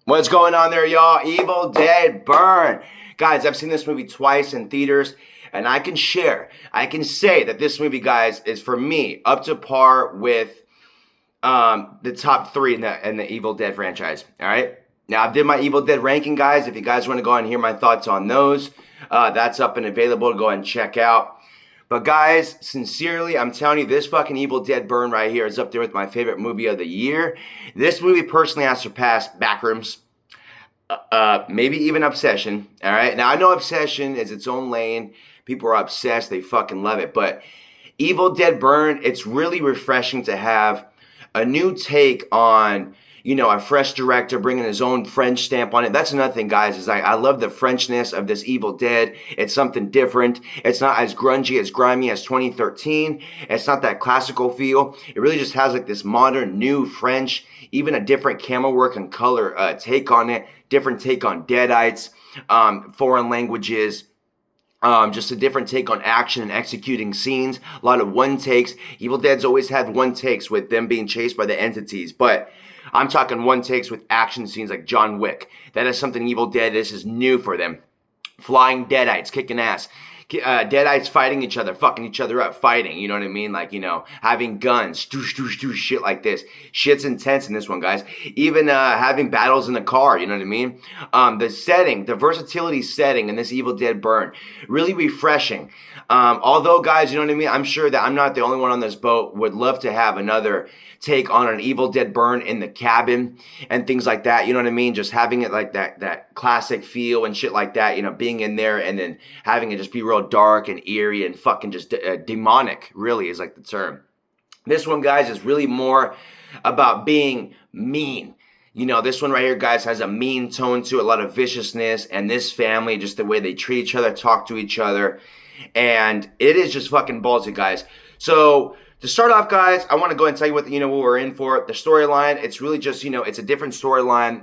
What's going on there, y'all? Evil Dead Burn. Guys, I've seen this movie twice in theaters, and I can say that this movie, guys, is for me up to par with the top three in the Evil Dead franchise. All right. Now, I did my Evil Dead ranking, guys. If you guys want to go and hear my thoughts on those, that's up and available to go and check out. But guys, sincerely, I'm telling you, this fucking Evil Dead Burn right here is up there with my favorite movie of the year. This movie personally has surpassed Backrooms, maybe even Obsession. All right. Now I know Obsession is its own lane. People are obsessed. They fucking love it. But Evil Dead Burn, it's really refreshing to have a new take on, a fresh director bringing his own French stamp on it. That's another thing, guys, is I love the Frenchness of this Evil Dead. It's something different. It's not as grungy, as grimy as 2013. It's not that classical feel. It really just has like this modern, new French, even a different camera work and color take on it, different take on Deadites, foreign languages, just a different take on action and executing scenes. A lot of one takes. Evil Dead's always had one takes with them being chased by the entities, but I'm talking one takes with action scenes like John Wick. That is something Evil Dead, this is new for them. Flying Deadites, kicking ass. Deadites fighting each other, fucking each other up, fighting, you know what I mean? Like, having guns, shit like this. Shit's intense in this one, guys. Even having battles in the car, you know what I mean? The setting, the versatility setting in this Evil Dead Burn, really refreshing. Although, guys, you know what I mean? I'm sure that I'm not the only one on this boat, would love to have another take on an Evil Dead Burn in the cabin and things like that, you know what I mean? Just having it like that classic feel and shit like that, being in there and then having it just be real dark and eerie and fucking just demonic, really is like the term. This one, guys, is really more about being mean. This one right here, guys, has a mean tone to it, a lot of viciousness, and this family, just the way they treat each other, talk to each other, and it is just fucking ballsy, guys. So to start off, guys, I want to go and tell you what we're in for. The storyline, it's really just, it's a different storyline.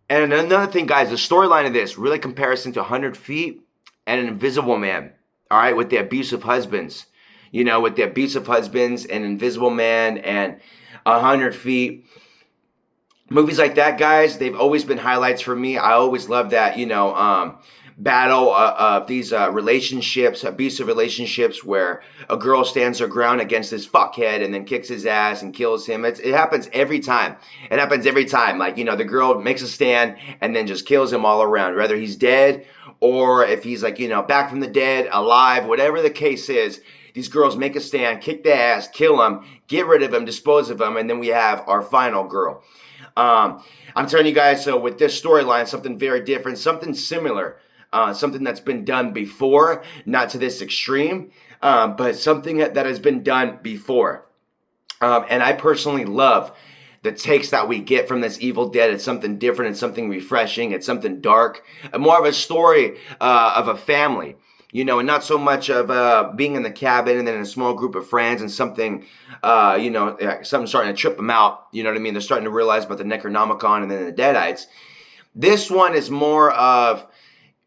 And another thing, guys, the storyline of this, really comparison to 100 Feet and An Invisible Man, all right, with the abusive husbands. With the abusive husbands and Invisible Man and 100 Feet. Movies like that, guys, they've always been highlights for me. I always love that, battle of these relationships, abusive relationships, where a girl stands her ground against this fuckhead and then kicks his ass and kills him. It happens every time. It happens every time. Like, the girl makes a stand and then just kills him all around, whether he's dead or if he's like, back from the dead, alive, whatever the case is. These girls make a stand, kick the ass, kill him, get rid of him, dispose of him, and then we have our final girl. I'm telling you guys, so with this storyline, something very different, something similar. Something that's been done before, not to this extreme, but something that has been done before. And I personally love the takes that we get from this Evil Dead. It's something different. It's something refreshing. It's something dark. More of a story of a family, and not so much of being in the cabin and then in a small group of friends and something, something starting to trip them out. You know what I mean? They're starting to realize about the Necronomicon and then the Deadites. This one is more of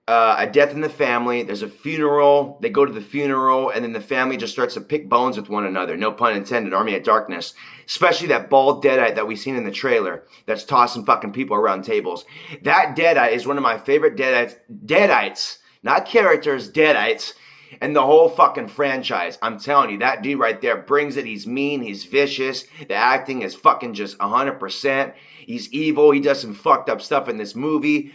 a death in the family. There's a funeral. They go to the funeral, and then the family just starts to pick bones with one another. No pun intended. Army of Darkness. Especially that bald Deadite that we seen in the trailer that's tossing fucking people around tables. That Deadite is one of my favorite Deadites. Not characters, Deadites. And the whole fucking franchise. I'm telling you, that dude right there brings it. He's mean. He's vicious. The acting is fucking just 100%. He's evil. He does some fucked up stuff in this movie.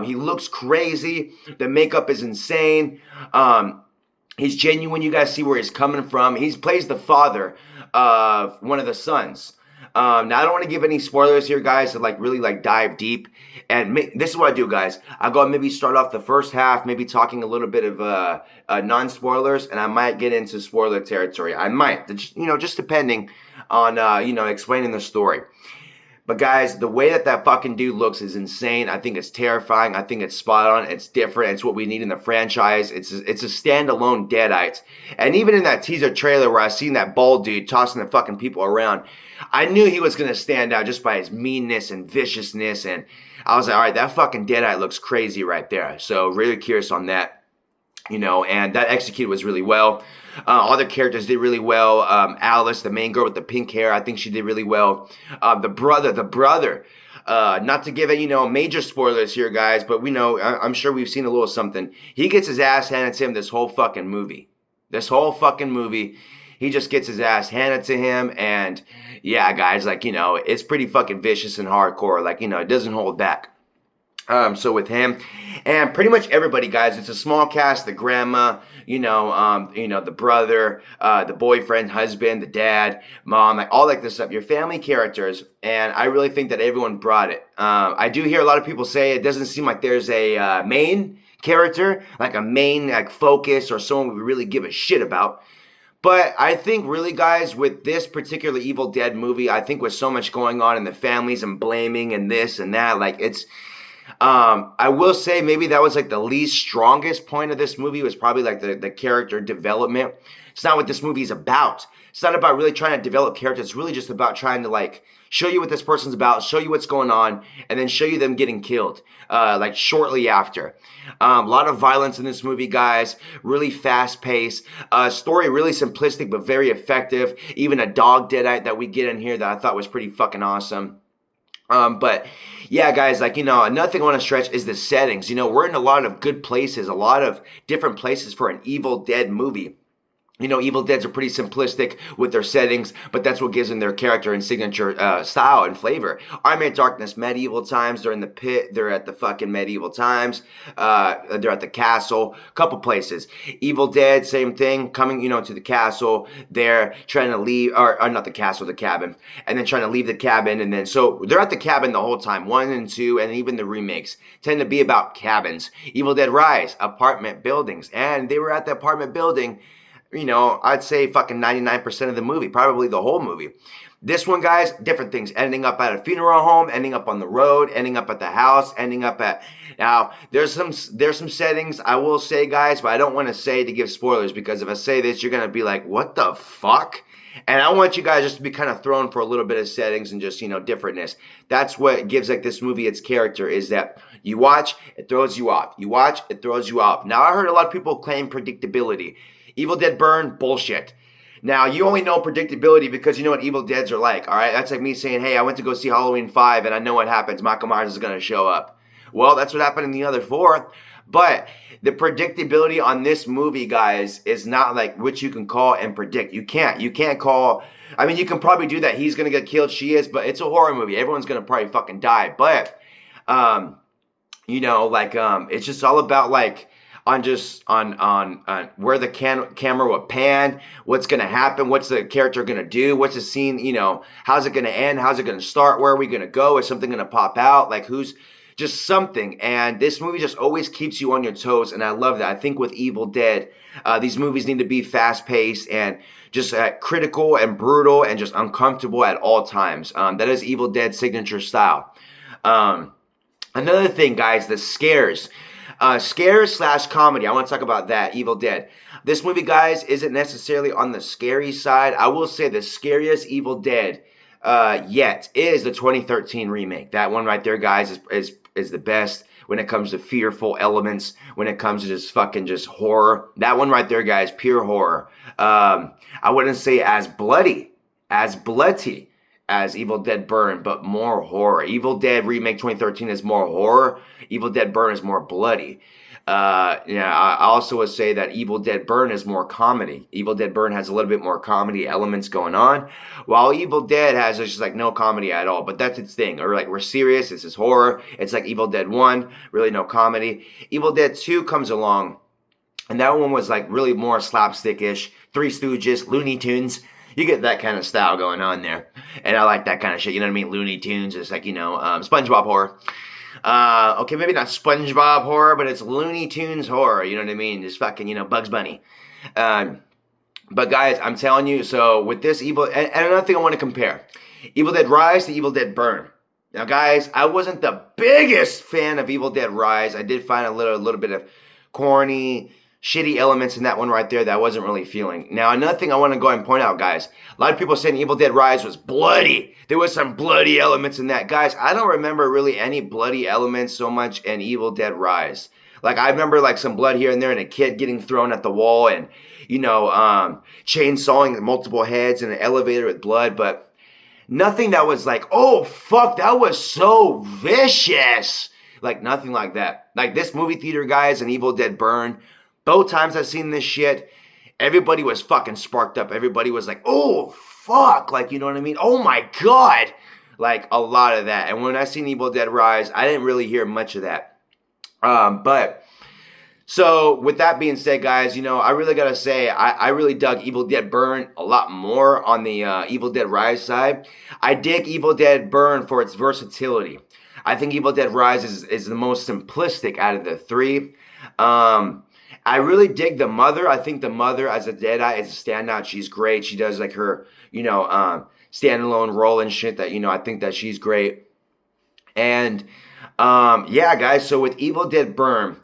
He looks crazy. The makeup is insane. He's genuine. You guys see where he's coming from. He plays the father of one of the sons. Now, I don't want to give any spoilers here, guys, to really dive deep. And this is what I do, guys. I go maybe start off the first half, maybe talking a little bit of non-spoilers, and I might get into spoiler territory. I might, just depending on, explaining the story. But guys, the way that fucking dude looks is insane. I think it's terrifying. I think it's spot on. It's different. It's what we need in the franchise. It's a standalone Deadite. And even in that teaser trailer where I seen that bald dude tossing the fucking people around, I knew he was going to stand out just by his meanness and viciousness. And I was like, all right, that fucking Deadite looks crazy right there. So really curious on that. And that executed was really well. Other characters did really well. Alice, the main girl with the pink hair, I think she did really well. The brother Not to give it, major spoilers here, guys, but I'm sure we've seen a little something. He gets his ass handed to him this whole fucking movie. This whole fucking movie. He just gets his ass handed to him, and yeah, guys, like, it's pretty fucking vicious and hardcore. Like, it doesn't hold back. So with him and pretty much everybody, guys, it's a small cast. The grandma, the brother, the boyfriend, husband, the dad, mom, like all like this stuff. Your family characters, and I really think that everyone brought it. I do hear a lot of people say it doesn't seem like there's a main character, like a main like focus or someone we really give a shit about. But I think really, guys, with this particular Evil Dead movie, I think with so much going on in the families and blaming and this and that, like it's. I will say maybe that was like the least strongest point of this movie was probably like the character development. It's not what this movie is about. It's not about really trying to develop characters. It's really just about trying to like show you what this person's about, show you what's going on, and then show you them getting killed like shortly after. A lot of violence in this movie, guys. Really fast paced. Story really simplistic but very effective. Even a dog deadite that we get in here that I thought was pretty fucking awesome. But yeah, guys, like, another thing I want to stretch is the settings. We're in a lot of good places, a lot of different places for an Evil Dead movie. Evil Deads are pretty simplistic with their settings, but that's what gives them their character and signature style and flavor. Army of Darkness, medieval times. They're in the pit. They're at the fucking medieval times. They're at the castle. Couple places. Evil Dead, same thing. Coming, to the castle. They're trying to leave, or not the castle, the cabin, and then trying to leave the cabin, and then so they're at the cabin the whole time. 1 and 2, and even the remakes tend to be about cabins. Evil Dead Rise, apartment buildings, and they were at the apartment building. I'd say fucking 99% of the movie, probably the whole movie. This one, guys, different things. Ending up at a funeral home, ending up on the road, ending up at the house, ending up at... Now, there's some settings I will say, guys, but I don't want to say to give spoilers because if I say this, you're going to be like, what the fuck? And I want you guys just to be kind of thrown for a little bit of settings and just, differentness. That's what gives like this movie its character is that you watch, it throws you off. You watch, it throws you off. Now, I heard a lot of people claim predictability. Evil Dead Burn, bullshit. Now, you only know predictability because you know what Evil Deads are like, all right? That's like me saying, hey, I went to go see Halloween 5 and I know what happens. Michael Myers is going to show up. Well, that's what happened in the other 4. But the predictability on this movie, guys, is not like what you can call and predict. You can't call... I mean, you can probably do that. He's going to get killed. She is. But it's a horror movie. Everyone's going to probably fucking die. But, it's just all about, like... on where the camera will pan, what's going to happen, what's the character going to do, what's the scene, how's it going to end, how's it going to start, where are we going to go, is something going to pop out, like who's, just something. And this movie just always keeps you on your toes, and I love that. I think with Evil Dead, these movies need to be fast-paced and just critical and brutal and just uncomfortable at all times. That is Evil Dead's signature style. Another thing, guys, the scares. Scares/comedy. I want to talk about that, Evil Dead. This movie, guys, isn't necessarily on the scary side. I will say the scariest Evil Dead yet is the 2013 remake. That one right there, guys, is the best when it comes to fearful elements, when it comes to just horror. That one right there, guys, pure horror. I wouldn't say as bloody as Evil Dead Burn, but more horror. Evil Dead Remake 2013 is more horror. Evil Dead Burn is more bloody. I also would say that Evil Dead Burn is more comedy. Evil Dead Burn has a little bit more comedy elements going on, while Evil Dead has just like no comedy at all. But that's its thing. Or like we're serious, this is horror. It's like Evil Dead 1, really no comedy. Evil Dead 2 comes along, and that one was like really more slapstick-ish. Three Stooges, Looney Tunes. You get that kind of style going on there. And I like that kind of shit. You know what I mean? Looney Tunes is like, SpongeBob horror. Okay, maybe not SpongeBob horror, but it's Looney Tunes horror. You know what I mean? Just fucking, Bugs Bunny. But guys, I'm telling you, so with this Evil... And another thing I want to compare. Evil Dead Rise to Evil Dead Burn. Now, guys, I wasn't the biggest fan of Evil Dead Rise. I did find a little bit of corny... shitty elements in that one right there that I wasn't really feeling. Now, another thing I want to go ahead and point out, guys. A lot of people saying Evil Dead Rise was bloody. There was some bloody elements in that. Guys, I don't remember really any bloody elements so much in Evil Dead Rise. Like, I remember, like, some blood here and there and a kid getting thrown at the wall and, chainsawing multiple heads in an elevator with blood. But Nothing that was like, oh, fuck, that was so vicious. Like, nothing like that. Like, this movie theater, guys, and Evil Dead Burn, both times I've seen this shit, everybody was fucking sparked up. Everybody was like, oh, fuck. Like, you know what I mean? Oh, my God. Like, a lot of that. And when I seen Evil Dead Rise, I didn't really hear much of that. So with that being said, guys, I really got to say, I really dug Evil Dead Burn a lot more on the Evil Dead Rise side. I dig Evil Dead Burn for its versatility. I think Evil Dead Rise is the most simplistic out of the three. I really dig the mother. I think the mother as a Deadeye is a standout. She's great. She does like her, standalone role and shit that, I think that she's great. And yeah, guys, so with Evil Dead Burn,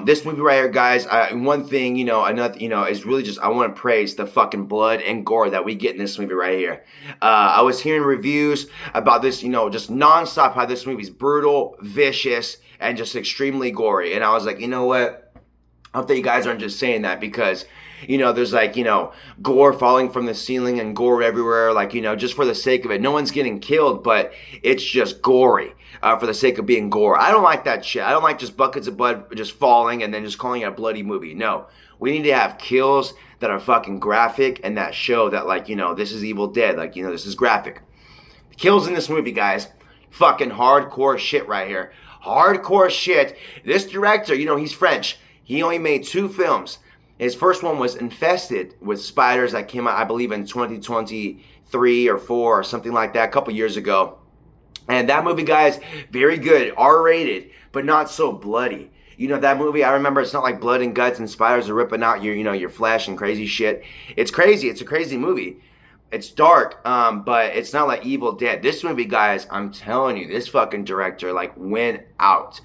this movie right here, guys, one thing, another, is really just, I want to praise the fucking blood and gore that we get in this movie right here. I was hearing reviews about this, just nonstop, how this movie's brutal, vicious, and just extremely gory. And I was like, you know what? I hope that you guys aren't just saying that because, there's like, gore falling from the ceiling and gore everywhere, like, just for the sake of it. No one's getting killed, but it's just gory for the sake of being gore. I don't like that shit. I don't like just buckets of blood just falling and then just calling it a bloody movie. No, we need to have kills that are fucking graphic and that show that, like, this is Evil Dead. Like, this is graphic. The kills in this movie, guys, fucking hardcore shit right here. Hardcore shit. This director, he's French. He only made 2 films. His first one was Infested with spiders that came out, I believe, in 2023 or 4 or something like that, a couple years ago. And that movie, guys, very good, R-rated, but not so bloody. That movie, I remember it's not like blood and guts and spiders are ripping out your flesh and crazy shit. It's crazy. It's a crazy movie. It's dark, but it's not like Evil Dead. This movie, guys, I'm telling you, this fucking director, like, went out.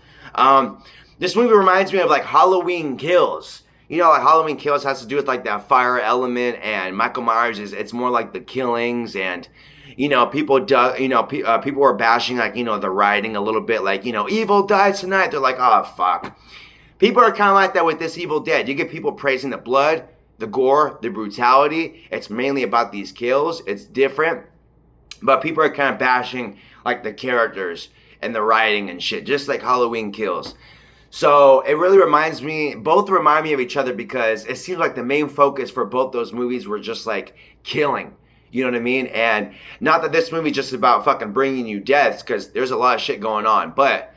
This movie reminds me of, like, Halloween Kills. Like Halloween Kills has to do with, like, that fire element, and Michael Myers it's more like the killings, and, people were bashing, like, the writing a little bit, like, evil dies tonight. They're like, oh, fuck. People are kind of like that with this Evil Dead. You get people praising the blood, the gore, the brutality. It's mainly about these kills. It's different. But people are kind of bashing, like, the characters and the writing and shit, just like Halloween Kills. So it really both remind me of each other because it seems like the main focus for both those movies were just like killing. You know what I mean? And not that this movie just about fucking bringing you deaths, because there's a lot of shit going on. But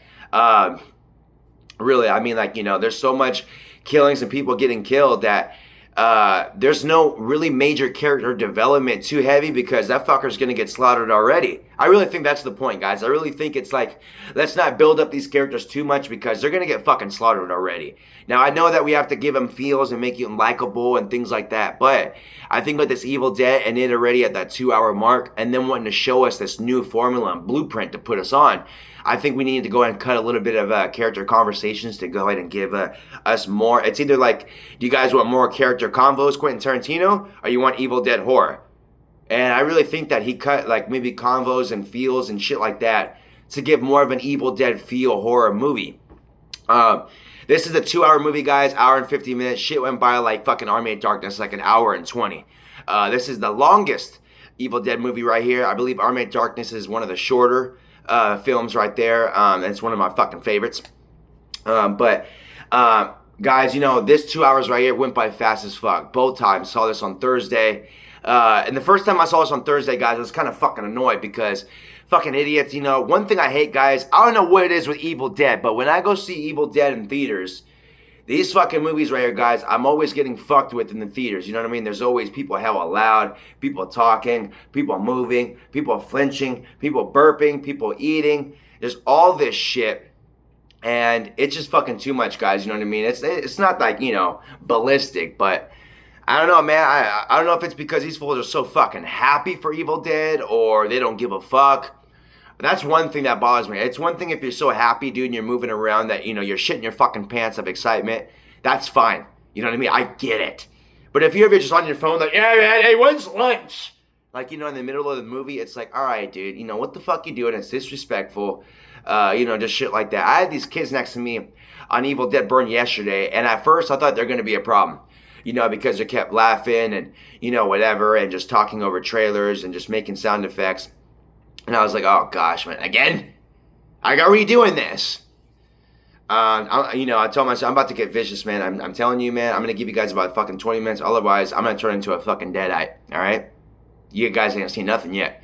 really, I mean, like, there's so much killings and people getting killed that there's no really major character development too heavy because that fucker's gonna get slaughtered already. I really think that's the point, guys. I really think it's like, let's not build up these characters too much because they're gonna get fucking slaughtered already. Now, I know that we have to give them feels and make them likable and things like that, but I think with this Evil Dead and it already at that 2-hour mark and then wanting to show us this new formula and blueprint to put us on, I think we need to go ahead and cut a little bit of character conversations to go ahead and give us more. It's either like, do you guys want more character convos, Quentin Tarantino, or you want Evil Dead horror? And I really think that he cut like maybe convos and feels and shit like that to give more of an Evil Dead feel horror movie. This is a 2-hour movie, guys, hour and 50 minutes. Shit went by like fucking Army of Darkness, like an hour and 20. This is the longest Evil Dead movie right here. I believe Army of Darkness is one of the shorter films right there. And it's one of my fucking favorites. Guys, this 2 hours right here went by fast as fuck. Both times. Saw this on Thursday. And the first time I saw this on Thursday, guys, I was kind of fucking annoyed because fucking idiots, one thing I hate, guys, I don't know what it is with Evil Dead, but when I go see Evil Dead in theaters, these fucking movies right here, guys, I'm always getting fucked with in the theaters. You know what I mean? There's always people hella loud, people talking, people moving, people flinching, people burping, people eating. There's all this shit. And it's just fucking too much, guys. You know what I mean? It's not like, ballistic, but I don't know, man. I don't know if it's because these fools are so fucking happy for Evil Dead or they don't give a fuck. But that's one thing that bothers me. It's one thing if you're so happy, dude, and you're moving around that, you're shitting your fucking pants of excitement. That's fine. You know what I mean? I get it. But if you're ever just on your phone like, yeah, man, hey, when's lunch? Like, in the middle of the movie, it's like, all right, dude, what the fuck you doing? It's disrespectful. Just shit like that. I had these kids next to me on Evil Dead Burn yesterday, and at first I thought they're going to be a problem. because they kept laughing and, whatever, and just talking over trailers and just making sound effects. And I was like, oh gosh, man, again? I got redoing this. I told myself, I'm about to get vicious, man. I'm telling you, man, I'm going to give you guys about fucking 20 minutes. Otherwise, I'm going to turn into a fucking deadite, all right? You guys ain't seen nothing yet.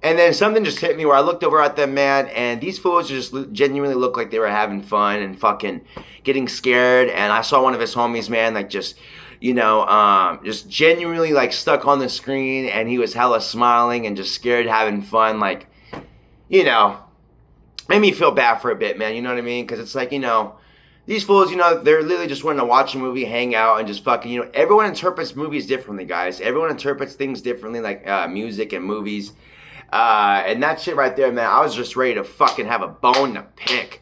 And then something just hit me where I looked over at them, man, and these fools just genuinely looked like they were having fun and fucking getting scared. And I saw one of his homies, man, like just genuinely like stuck on the screen, and he was hella smiling and just scared, having fun, like, made me feel bad for a bit, man, you know what I mean? Because it's like, these fools, they're literally just wanting to watch a movie, hang out, and just fucking, everyone interprets movies differently, guys. Everyone interprets things differently, like music and movies. And that shit right there, man, I was just ready to fucking have a bone to pick.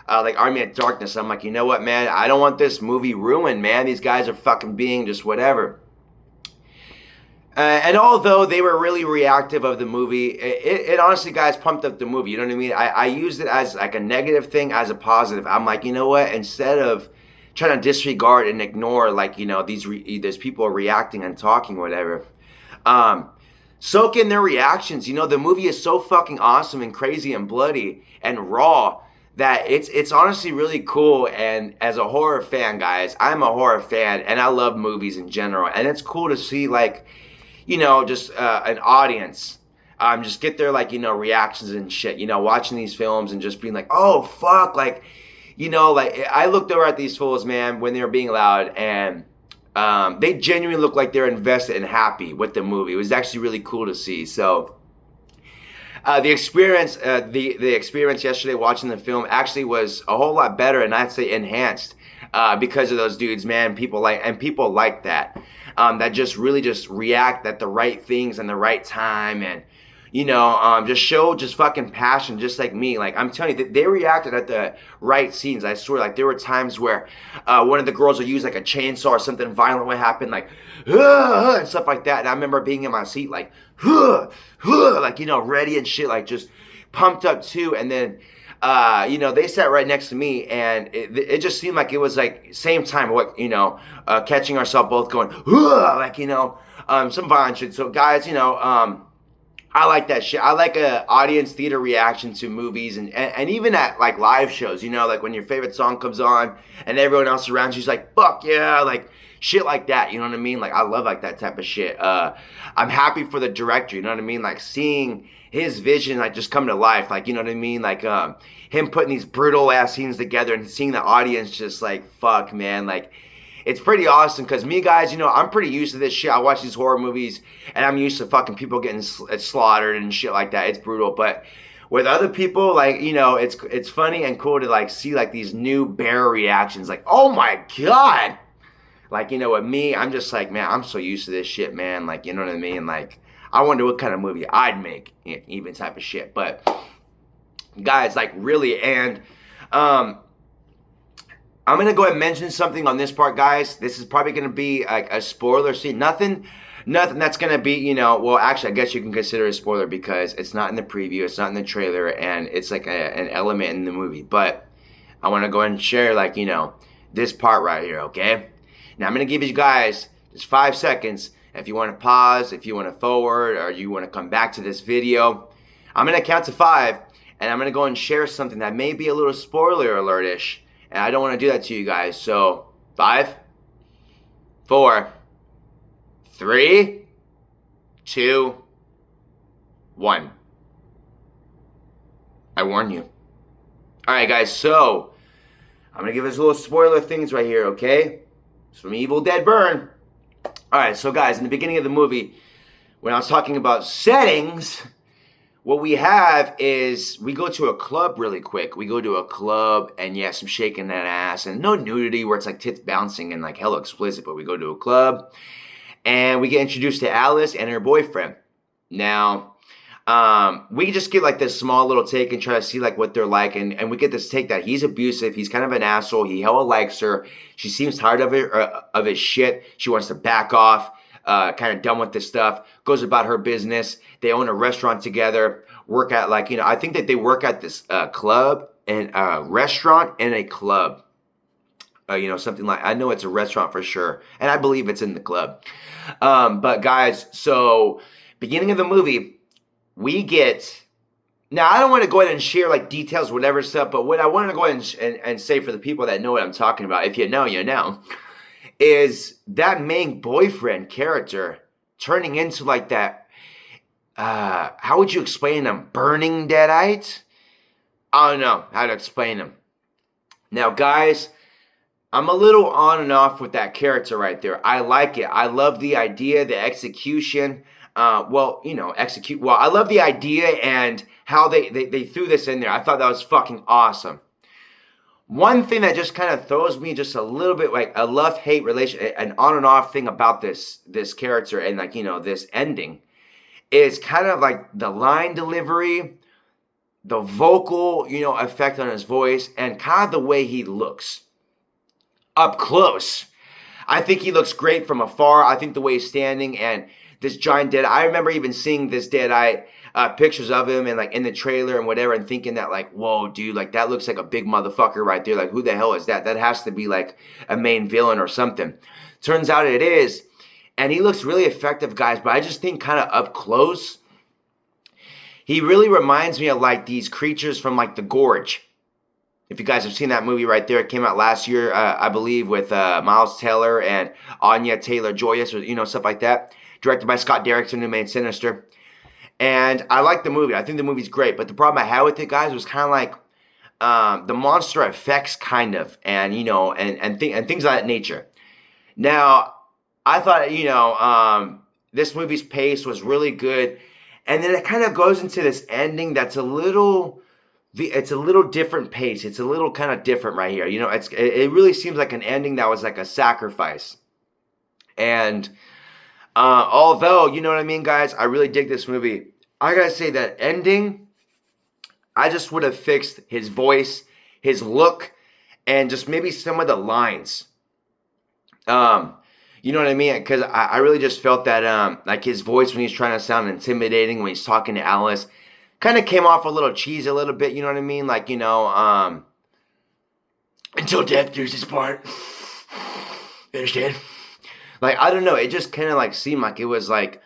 Like Army of Darkness, I'm like, you know what, man? I don't want this movie ruined, man. These guys are fucking being just whatever. And although they were really reactive of the movie, it honestly, guys, pumped up the movie. You know what I mean? I used it as like a negative thing, as a positive. I'm like, you know what? Instead of trying to disregard and ignore, like, there's people reacting and talking, whatever. Soak in their reactions. The movie is so fucking awesome and crazy and bloody and raw that it's honestly really cool. And as a horror fan, guys, I'm a horror fan and I love movies in general. And it's cool to see, like, just an audience just get their, like, reactions and shit, watching these films and just being like, oh, fuck, like, like, I looked over at these fools, man, when they were being loud, and they genuinely looked like they're invested and happy with the movie. It was actually really cool to see. So the experience yesterday watching the film actually was a whole lot better, and I'd say enhanced because of those dudes, man. People like that. That just really just react at the right things and the right time, and just show just fucking passion, just like me. Like, I'm telling you, they reacted at the right scenes. I swear, like, there were times where one of the girls would use like a chainsaw or something violent would happen, like, and stuff like that. And I remember being in my seat, like, like, ready and shit, like, just pumped up too. And then they sat right next to me, and it just seemed like it was like same time, catching ourselves both going, like, some violent shit. So guys, I like that shit. I like a audience theater reaction to movies, and even at like live shows, like when your favorite song comes on and everyone else around you's like, fuck yeah, like shit like that, you know what I mean? Like, I love like that type of shit. I'm happy for the director, you know what I mean? Like, seeing his vision like just come to life, like, you know what I mean? Like, him putting these brutal ass scenes together and seeing the audience just like, fuck, man, like, it's pretty awesome. Because me, guys, I'm pretty used to this shit. I watch these horror movies and I'm used to fucking people getting slaughtered and shit like that. It's brutal. But with other people, like, it's funny and cool to like see like these new bear reactions, like, oh my god. Like, with me, I'm just like, man, I'm so used to this shit, man. Like, you know what I mean? Like, I wonder what kind of movie I'd make, even type of shit. But guys, like, really, and I'm going to go ahead and mention something on this part, guys. This is probably going to be like a spoiler scene. Nothing that's going to be, well, actually, I guess you can consider it a spoiler because it's not in the preview, it's not in the trailer, and it's like an element in the movie. But I want to go ahead and share, like, this part right here, okay? Now, I'm going to give you guys just 5 seconds. If you want to pause, if you want to forward, or you want to come back to this video, I'm going to count to 5, and I'm going to go and share something that may be a little spoiler alert-ish. And I don't want to do that to you guys. So, 5, 4, 3, 2, 1. I warn you. Alright, guys, so I'm going to give us a little spoiler things right here, okay? It's from Evil Dead Burn. Alright, so guys, in the beginning of the movie, when I was talking about settings, what we have is we go to a club really quick. We go to a club and yeah, some shaking that ass and no nudity where it's like tits bouncing and like hella explicit, but we go to a club and we get introduced to Alice and her boyfriend. Now, we just get like this small little take and try to see like what they're like, and we get this take that he's abusive, he's kind of an asshole, he hella likes her, she seems tired of it, of his shit, she wants to back off, kind of done with this stuff, goes about her business. They own a restaurant together, work at like, I think that they work at this club and restaurant and a club. something like, I know it's a restaurant for sure, and I believe it's in the club. But guys, so beginning of the movie, we get, now I don't want to go ahead and share like details, whatever stuff, but what I wanted to go ahead and say for the people that know what I'm talking about, if you know, you know, is that main boyfriend character turning into like that, how would you explain them? Burning Deadite? I don't know how to explain them. Now, guys, I'm a little on and off with that character right there. I like it. I love the idea, the execution. I love the idea and how they threw this in there. I thought that was fucking awesome. One thing that just kind of throws me just a little bit like a love-hate relation, an on and off thing about this character and like, this ending is kind of like the line delivery, the vocal, effect on his voice, and kind of the way he looks up close. I think he looks great from afar. I think the way he's standing and this giant Deadite. I remember even seeing this Deadite pictures of him and like in the trailer and whatever, and thinking that like, whoa, dude, like that looks like a big motherfucker right there. Like, who the hell is that? That has to be like a main villain or something. Turns out it is. And he looks really effective, guys. But I just think kind of up close, he really reminds me of like these creatures from like The Gorge. If you guys have seen that movie right there, it came out last year, I believe, with Miles Teller and Anya Taylor-Joy, or stuff like that. Directed by Scott Derrickson, who made Sinister. And I like the movie. I think the movie's great. But the problem I had with it, guys, was kind of like the monster effects, kind of, and and things of that nature. Now, I thought this movie's pace was really good, and then it kind of goes into this ending that's a little different pace. It's a little kind of different right here. It really seems like an ending that was like a sacrifice. And although, you know what I mean, guys, I really dig this movie. I gotta say that ending, I just would have fixed his voice, his look, and just maybe some of the lines. You know what I mean? Because I really just felt that like his voice when he's trying to sound intimidating when he's talking to Alice kind of came off a little cheesy a little bit, you know what I mean? Like, until death do us part. You understand? Like, I don't know. It just kind of like seemed like it was like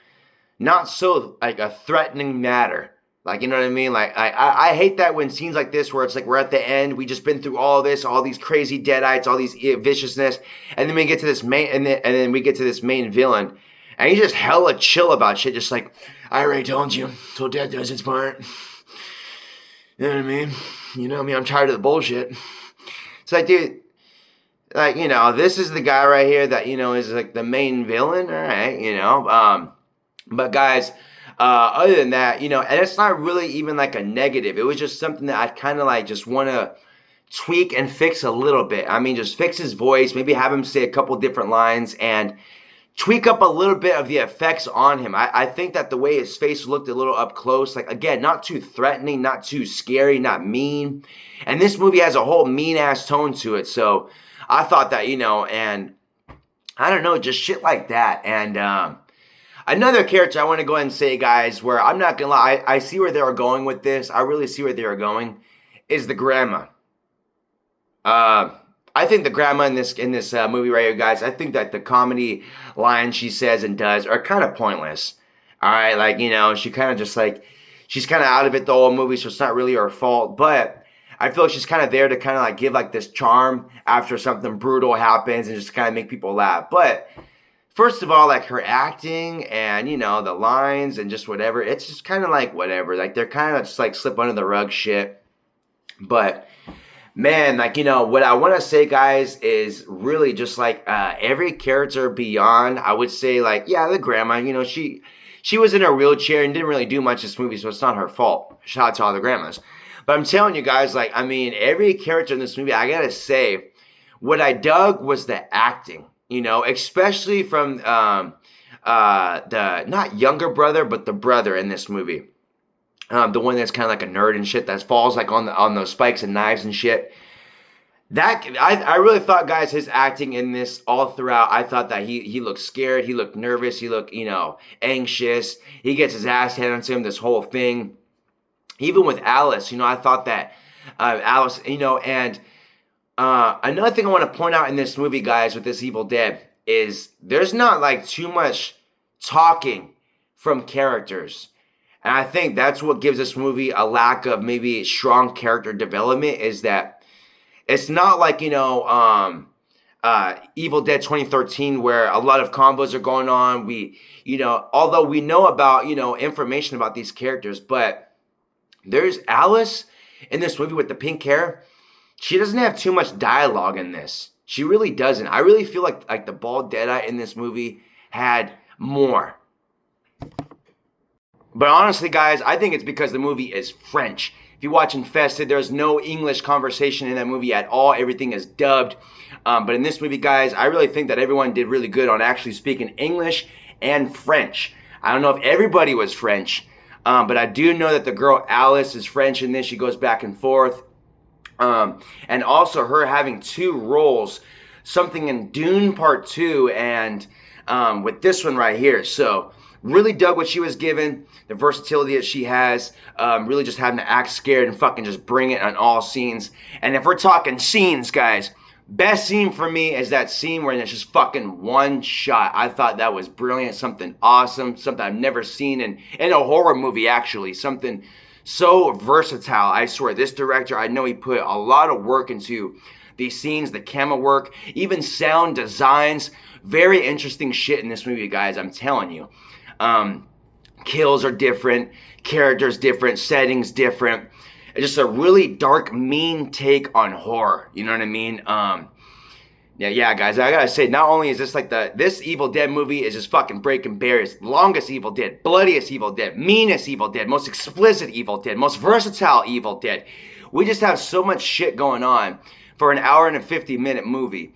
not so like a threatening matter. Like, you know what I mean? Like, I hate that when scenes like this where it's like we're at the end, we just been through all this, all these crazy deadites, all these viciousness, and then we get to this and then we get to this main villain, and he's just hella chill about shit, just like, I already told you, till death does its part. You know what I mean? You know me, I'm tired of the bullshit. It's like, dude, like, this is the guy right here that, is like the main villain, all right, But guys, other than that, and it's not really even like a negative. It was just something that I kind of like just want to tweak and fix a little bit. I mean, just fix his voice, maybe have him say a couple different lines and tweak up a little bit of the effects on him. I think that the way his face looked a little up close, like, again, not too threatening, not too scary, not mean. And this movie has a whole mean-ass tone to it. So I thought that, and I don't know, just shit like that. And another character I want to go ahead and say, guys, where I'm not going to lie, I see where they were going with this. I really see where they were going, is the grandma. I think the grandma in this movie right here, guys, I think that the comedy lines she says and does are kind of pointless. All right, like, she kind of just like, she's kind of out of it the whole movie, so it's not really her fault. But I feel like she's kind of there to kind of like give like this charm after something brutal happens and just kind of make people laugh. But first of all, like her acting and, the lines and just whatever, it's just kind of like whatever. Like they're kind of just like slip under the rug shit. But man, like, what I want to say, guys, is really just like every character beyond, I would say, like, yeah, the grandma, she was in a wheelchair and didn't really do much in this movie, so it's not her fault. Shout out to all the grandmas. But I'm telling you guys, like, I mean, every character in this movie, I got to say, what I dug was the acting, especially from the, not younger brother, but the brother in this movie. The one that's kind of like a nerd and shit that falls like on those spikes and knives and shit. That I really thought, guys, his acting in this all throughout, I thought that he looked scared, he looked nervous, he looked, anxious. He gets his ass handed to him, this whole thing. Even with Alice, I thought that Alice, and Another thing I want to point out in this movie, guys, with this Evil Dead is there's not like too much talking from characters. And I think that's what gives this movie a lack of maybe strong character development, is that it's not like, Evil Dead 2013 where a lot of combos are going on. Although we know about, information about these characters, but there's Alice in this movie with the pink hair. She doesn't have too much dialogue in this. She really doesn't. I really feel like the bald Deadeye in this movie had more. But honestly, guys, I think it's because the movie is French. If you watch Infested, there's no English conversation in that movie at all. Everything is dubbed. But in this movie, guys, I really think that everyone did really good on actually speaking English and French. I don't know if everybody was French, but I do know that the girl Alice is French in this. She goes back and forth. And also her having two roles, something in Dune Part 2 and with this one right here. So really dug what she was given, the versatility that she has, really just having to act scared and fucking just bring it on all scenes. And if we're talking scenes, guys, best scene for me is that scene where it's just fucking one shot. I thought that was brilliant, something awesome, something I've never seen in a horror movie, actually. Something so versatile. I swear, this director, I know he put a lot of work into these scenes, the camera work, even sound designs. Very interesting shit in this movie, guys, I'm telling you. Kills are different, characters different, settings different. It's just a really dark, mean take on horror. You know what I mean? Yeah, guys, I gotta say, not only is this like this Evil Dead movie is just fucking breaking barriers. Longest Evil Dead, bloodiest Evil Dead, meanest Evil Dead, most explicit Evil Dead, most versatile Evil Dead. We just have so much shit going on for an hour and a 50-minute movie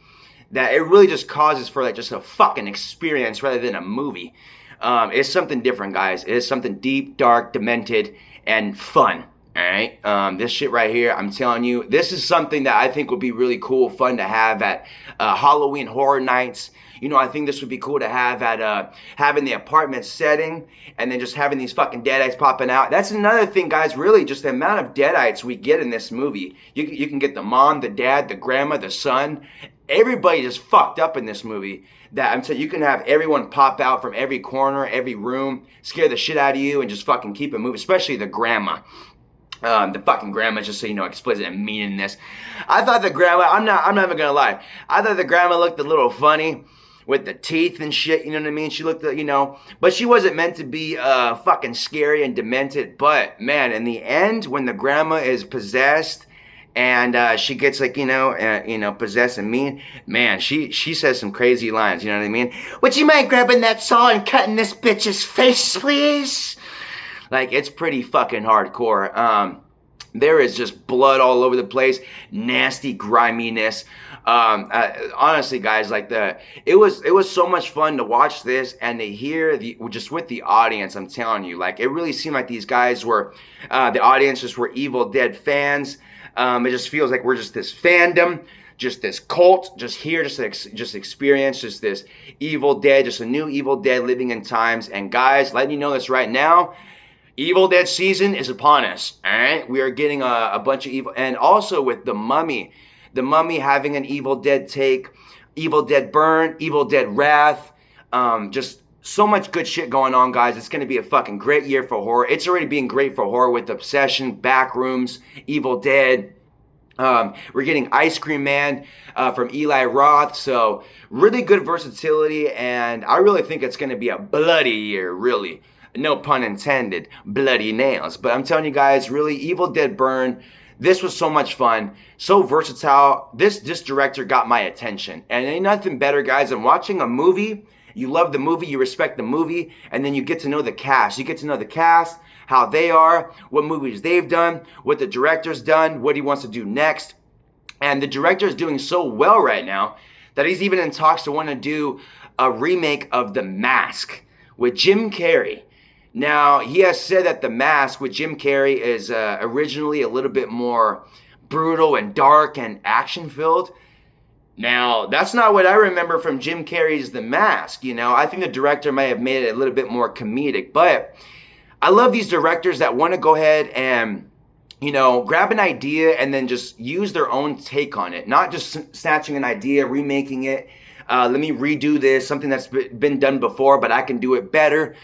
that it really just causes for like just a fucking experience rather than a movie. It's something different, guys. It is something deep, dark, demented, and fun. All right, this shit right here, I'm telling you, this is something that I think would be really cool, fun to have at Halloween Horror Nights. I think this would be cool to have at having the apartment setting and then just having these fucking deadites popping out. That's another thing, guys, really just the amount of deadites we get in this movie. You can get the mom, the dad, the grandma, the son. Everybody just fucked up in this movie. That I'm saying, you can have everyone pop out from every corner, every room, scare the shit out of you and just fucking keep it moving, especially the grandma. The fucking grandma, just so you know, explicit and mean in this. I thought the grandma, I'm not even gonna lie, I thought the grandma looked a little funny with the teeth and shit, you know what I mean? She looked, but she wasn't meant to be fucking scary and demented. But man, in the end, when the grandma is possessed and she gets like, possessed and mean, man, she says some crazy lines, you know what I mean? Would you mind grabbing that saw and cutting this bitch's face, please? Like, it's pretty fucking hardcore. There is just blood all over the place, nasty griminess. Honestly, guys, like it was so much fun to watch this and to hear just with the audience. I'm telling you, like, it really seemed like these guys were, the audience just were Evil Dead fans. It just feels like we're just this fandom, just this cult, just here, just experience, just this Evil Dead, just a new Evil Dead living in times. And guys, letting you know this right now. Evil Dead season is upon us, all right? We are getting a bunch of evil, and also with The Mummy having an Evil Dead take, Evil Dead Burn, Evil Dead Wrath, just so much good shit going on, guys. It's going to be a fucking great year for horror. It's already being great for horror with Obsession, Backrooms, Evil Dead. We're getting Ice Cream Man from Eli Roth, so really good versatility, and I really think it's going to be a bloody year, really. No pun intended, bloody nails. But I'm telling you guys, really, Evil Dead Burn, this was so much fun, so versatile. This director got my attention. And ain't nothing better, guys, than watching a movie. You love the movie, you respect the movie, and then you get to know the cast. You get to know the cast, how they are, what movies they've done, what the director's done, what he wants to do next. And the director is doing so well right now that he's even in talks to want to do a remake of The Mask with Jim Carrey. Now, he has said that The Mask with Jim Carrey is originally a little bit more brutal and dark and action-filled. Now, that's not what I remember from Jim Carrey's The Mask, I think the director may have made it a little bit more comedic, but I love these directors that want to go ahead and grab an idea and then just use their own take on it. Not just snatching an idea, remaking it. Let me redo this, something that's been done before, but I can do it better.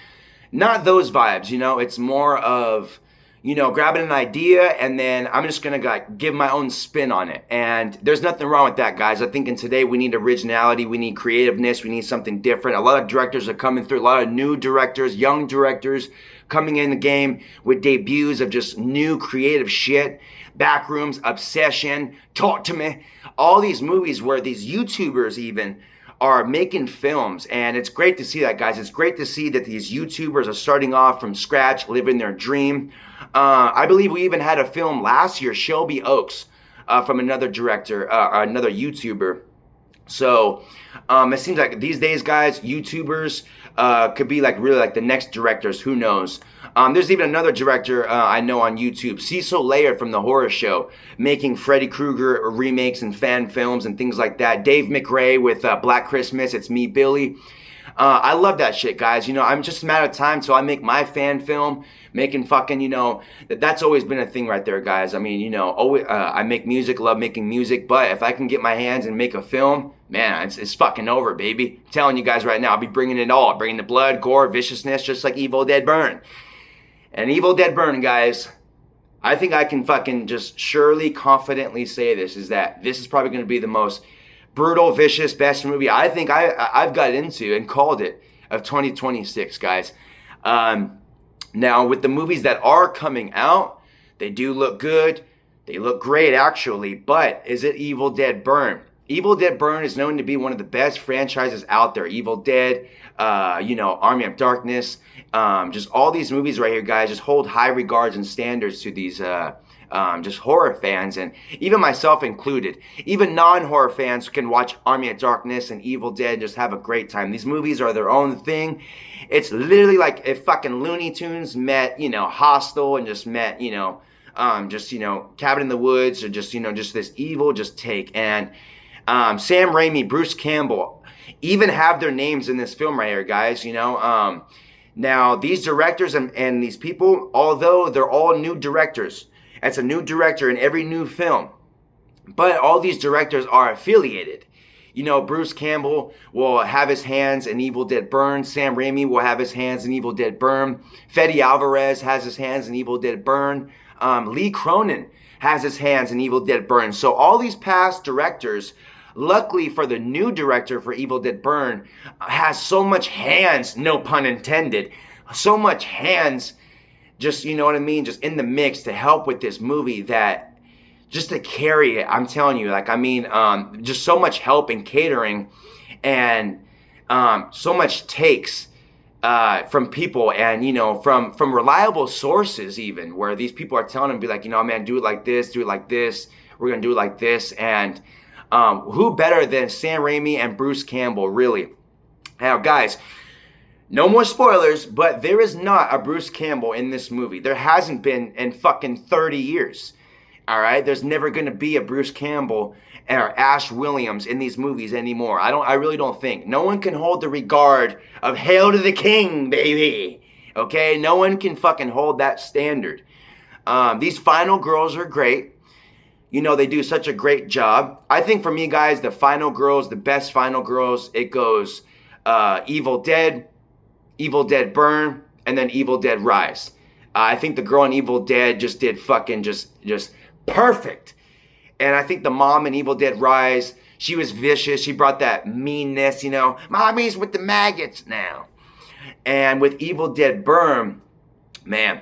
Not those vibes, It's more of, grabbing an idea and then I'm just going to give my own spin on it. And there's nothing wrong with that, guys. I think in today we need originality, we need creativeness, we need something different. A lot of directors are coming through, a lot of new directors, young directors coming in the game with debuts of just new creative shit. Backrooms, Obsession, Talk to Me. All these movies where these YouTubers even are making films, and it's great to see that, guys. It's great to see that these YouTubers are starting off from scratch, living their dream. I believe we even had a film last year, Shelby Oaks, from another director, another YouTuber. So it seems like these days, guys, YouTubers could be really like the next directors. Who knows? There's even another director I know on YouTube, Cecil Laird from The Horror Show, making Freddy Krueger remakes and fan films and things like that. Dave McRae with Black Christmas, It's Me, Billy. I love that shit, guys. I'm just a matter of time till I make my fan film, making fucking, that's always been a thing right there, guys. I mean, always, I make music, love making music, but if I can get my hands and make a film, man, it's fucking over, baby. I'm telling you guys right now, I'll be bringing it all. Bringing the blood, gore, viciousness, just like Evil Dead Burn. And Evil Dead Burn, guys, I think I can fucking just surely, confidently say this is probably going to be the most brutal, vicious, best movie I think I've got into and called it of 2026, guys. Now, with the movies that are coming out, they do look good. They look great, actually. But is it Evil Dead Burn? Evil Dead Burn is known to be one of the best franchises out there. Evil Dead, Army of Darkness, just all these movies right here, guys, just hold high regards and standards to these just horror fans, and even myself included. Even non-horror fans can watch Army of Darkness and Evil Dead and just have a great time. These movies are their own thing. It's literally like if fucking Looney Tunes met, Hostel, and just met, Cabin in the Woods, or just this evil take. And Sam Raimi, Bruce Campbell, even have their names in this film right here, guys. Now these directors and these people, although they're all new directors, it's a new director in every new film, but all these directors are affiliated. Bruce Campbell will have his hands in Evil Dead Burn. Sam Raimi will have his hands in Evil Dead Burn. Fede Alvarez has his hands in Evil Dead Burn. Lee Cronin has his hands in Evil Dead Burn. So all these past directors, luckily for the new director for Evil Dead Burn, has so much hands, no pun intended, so much hands, just, you know what I mean, just in the mix to help with this movie, that just to carry it, I'm telling you, just so much help in catering, and so much takes from people, and from reliable sources, even where these people are telling them, be like, man, do it like this, we're gonna do it like this. And who better than Sam Raimi and Bruce Campbell, really? Now, guys, no more spoilers, but there is not a Bruce Campbell in this movie. There hasn't been in fucking 30 years. All right? There's never going to be a Bruce Campbell or Ash Williams in these movies anymore. I really don't think. No one can hold the regard of Hail to the King, baby. Okay? No one can fucking hold that standard. These final girls are great. They do such a great job. I think for me, guys, the final girls, the best final girls, it goes Evil Dead, Evil Dead Burn, and then Evil Dead Rise. I think the girl in Evil Dead just did fucking just perfect. And I think the mom in Evil Dead Rise, she was vicious. She brought that meanness, mommy's with the maggots now. And with Evil Dead Burn, man,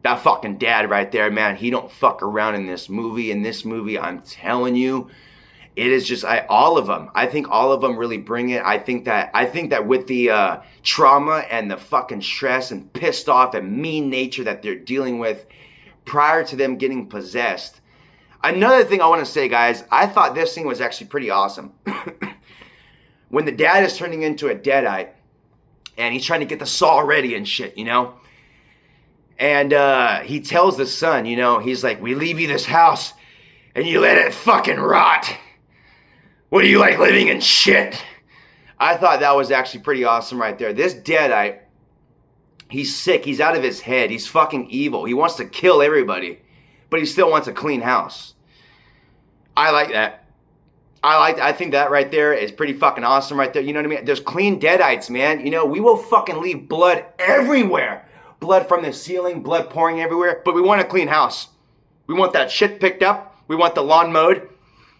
that fucking dad right there, man, he don't fuck around in this movie. In this movie, I'm telling you, it is just all of them. I think all of them really bring it. I think that with the trauma and the fucking stress and pissed off and mean nature that they're dealing with prior to them getting possessed. Another thing I want to say, guys, I thought this scene was actually pretty awesome. When the dad is turning into a deadite and he's trying to get the saw ready and shit, And he tells the son, he's like, we leave you this house and you let it fucking rot. What do you like, living in shit? I thought that was actually pretty awesome right there. This deadite, he's sick. He's out of his head. He's fucking evil. He wants to kill everybody. but he still wants a clean house. I like that. I think that right there is pretty fucking awesome right there. You know what I mean? There's clean deadites, man. You know, we will fucking leave blood everywhere. Blood from the ceiling, blood pouring everywhere, but we want a clean house. We want that shit picked up. We want the lawn mowed.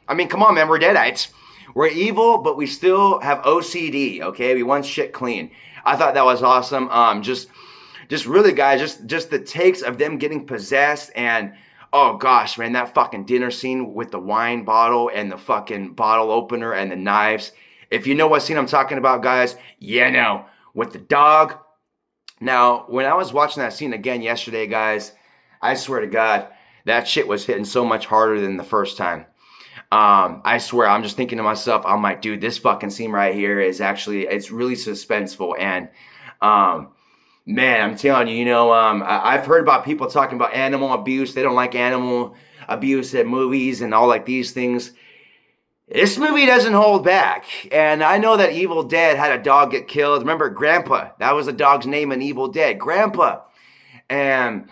I mean, come on, man, we're deadites. We're evil, but we still have OCD, okay? We want shit clean. I thought that was awesome. Just really, guys, just the takes of them getting possessed and, oh gosh, man, that fucking dinner scene with the wine bottle and the fucking bottle opener and the knives. If you know what scene I'm talking about, guys, you know, with the dog. Now, when I was watching that scene again yesterday, guys, I swear to God, that shit was hitting so much harder than the first time. I swear, I'm just thinking to myself, I'm like, dude, this fucking scene right here is actually, it's really suspenseful. And, man, I'm telling you, you know, I've heard about people talking about animal abuse. They don't like animal abuse in movies and all like these things. This movie doesn't hold back. And I know that Evil Dead had a dog get killed. Remember, Grandpa, that was the dog's name in Evil Dead, Grandpa. And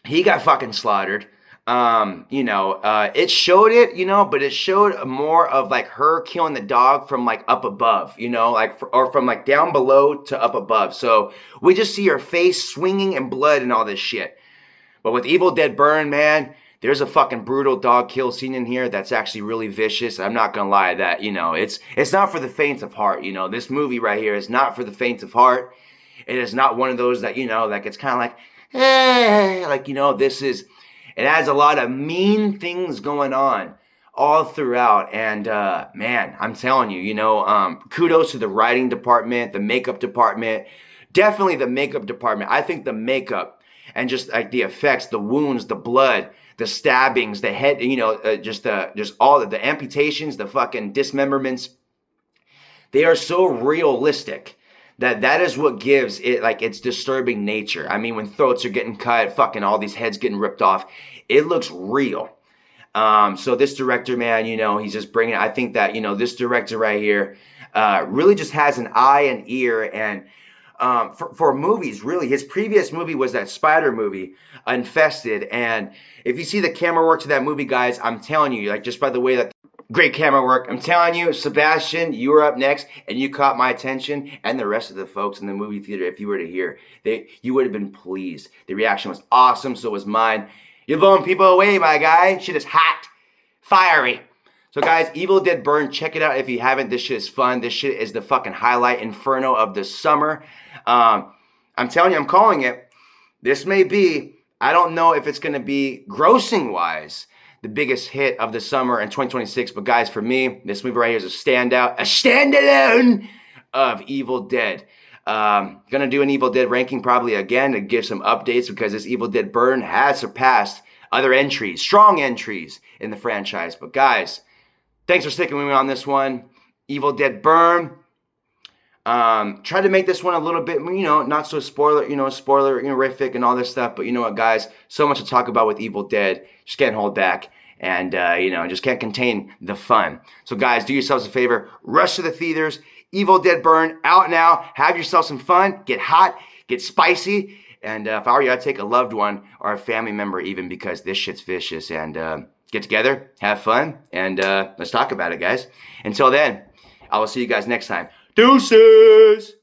he got fucking slaughtered. You know, it showed it, you know, but it showed more of like her killing the dog from like up above, you know, like, or from like down below to up above. So we just see her face swinging and blood and all this shit. But with Evil Dead Burn, man, there's a fucking brutal dog kill scene in here that's actually really vicious. I'm not gonna lie, that, you know, it's not for the faint of heart. You know, this movie right here is not for the faint of heart. It is not one of those that, you know, like it's kind of like, like, you know, this is. It has a lot of mean things going on all throughout. And, man, I'm telling you, you know, kudos to the writing department, the makeup department, definitely the makeup department. I think the makeup and just like the effects, the wounds, the blood, the stabbings, the head, you know, just all of the amputations, the fucking dismemberments, they are so realistic. That is what gives it like its disturbing nature. I mean, when throats are getting cut, fucking all these heads getting ripped off, it looks real. So this director, man, you know, he's just bringing, I think that, you know, this director right here really just has an eye and ear. And for movies, really, his previous movie was that spider movie, Infested. And if you see the camera work to that movie, guys, I'm telling you, like just by the way that great camera work. I'm telling you, Sebastian, you were up next, and you caught my attention, and the rest of the folks in the movie theater, if you were to hear, you would have been pleased. The reaction was awesome, so was mine. You're blowing people away, my guy. Shit is hot, fiery. So, guys, Evil Dead Burn, check it out if you haven't. This shit is fun. This shit is the fucking highlight inferno of the summer. I'm telling you, I'm calling it. This may be, I don't know if it's going to be grossing-wise, the biggest hit of the summer in 2026. But guys, for me, this movie right here is a standout, a standalone of Evil Dead. Gonna do an Evil Dead ranking probably again to give some updates because this Evil Dead Burn has surpassed other entries, strong entries in the franchise. But guys, thanks for sticking with me on this one. Evil Dead Burn. Tried to make this one a little bit, you know, not so spoilerific and all this stuff. But you know what, guys? So much to talk about with Evil Dead. Just can't hold back. And, you know, just can't contain the fun. So, guys, do yourselves a favor. Rush to the theaters. Evil Dead Burn out now. Have yourself some fun. Get hot. Get spicy. And if I were you, I'd take a loved one or a family member even because this shit's vicious. And get together. Have fun. And let's talk about it, guys. Until then, I will see you guys next time. Deuces!